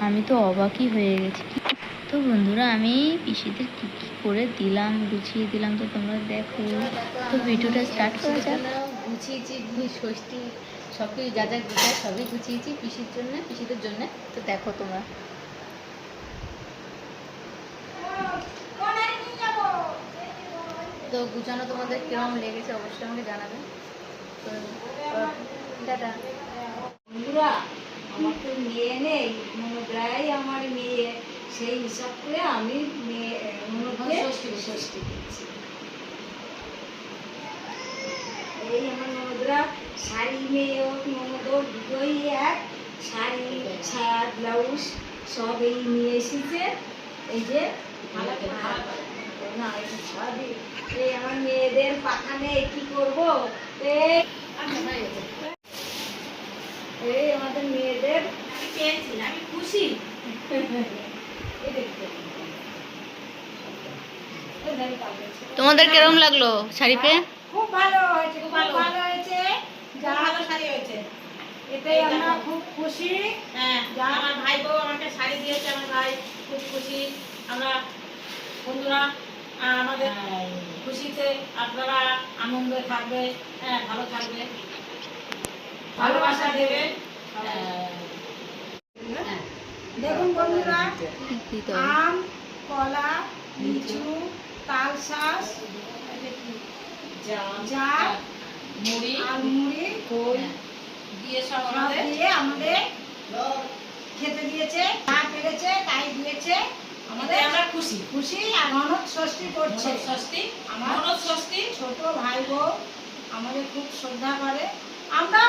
আমি তো অবাকই হয়ে গেছি। তো বন্ধুরা আমি পিসিদের কী কী করে দিলাম, গুছিয়ে দিলাম, তো তোমরা দেখো। তো ভিডিওটা স্টার্ট করা যাক। গুছিয়েছি ষষ্ঠী সব কিছু যা যা গুছায় সবই গুছিয়েছি পিসির জন্য, পিসিদের জন্য। তো দেখো তোমরা। তো গুছানো তোমাদের কিরকম লেগেছে অবশ্যই আমাকে জানাবে। তো টাটা। বন্ধুরা, আমার তো মেয়ে নেই, মনোগ্রাই আমার মেয়ে, সেই হিসাব করে আমি মেয়ে মনোগ্রে ষষ্ঠী দিচ্ছি। এই আমার মনোগ্রা শাড়ি, মেয়ে হোক মনোদ দুটোই এক, শাড়ি, ছায়া, ব্লাউজ সব এই নিয়ে এসেছে। এই যে না এটা সবই এই আমার মেয়েদের পাখানে কি করবো, এই আমাদের মেয়েদের আমি খুশি। তোমাদের কেরম লাগলো শাড়ি পেয়ে? খুব ভালো হয়েছে, খুব ভালো হয়েছে, যা ভালো শাড়ি হয়েছে এটাই আমরা খুব খুশি। হ্যাঁ, আমার ভাই বউ আমাকে শাড়ি দিয়েছে, আমার ভাই খুব খুশি। আমরা বন্ধুরা আমাদের খুশিতে আপনারা আনন্দ থাকবে, হ্যাঁ ভালো থাকবে, ভালোবাসা দেবে। দেখুন বন্ধুরা, আম, কলা, লিচু, তালশাঁস, জাম, মুড়ি আর মুড়ি দিয়ে সব দিয়ে আমাদের খেতে দিয়েছে, যা পেরেছে তাই দিয়েছে আমাদের। আমরা খুশি খুশি। আর ননদ ষষ্ঠী করছে, ষষ্ঠী আমার ননদ ষষ্ঠী, ছোট ভাই বউ আমাদের খুব শ্রদ্ধা করে, আমরা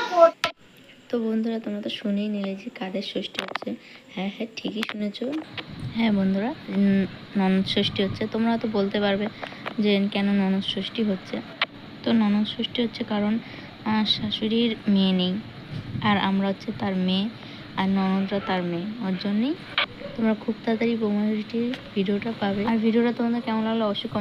তো বন্ধুরা তোমরা তো শুনেই নিলে যে কাদের ষষ্ঠী হচ্ছে। হ্যাঁ হ্যাঁ ঠিকই শুনেছো। হ্যাঁ বন্ধুরা, ননদ ষষ্ঠী হচ্ছে। তোমরা তো বলতে পারবে যে কেন ননদ ষষ্ঠী হচ্ছে। তো ননদ ষষ্ঠী হচ্ছে কারণ শাশুড়ির মেয়ে নেই, আর আমরা হচ্ছে তার মেয়ে, আর ননদরা তার মেয়ে, ওর জন্যই তোমরা খুব তাড়াতাড়ি বৌমাটির ভিডিওটা পাবে। আর ভিডিওটা তোমাদের কেমন লাগলো অবশ্যই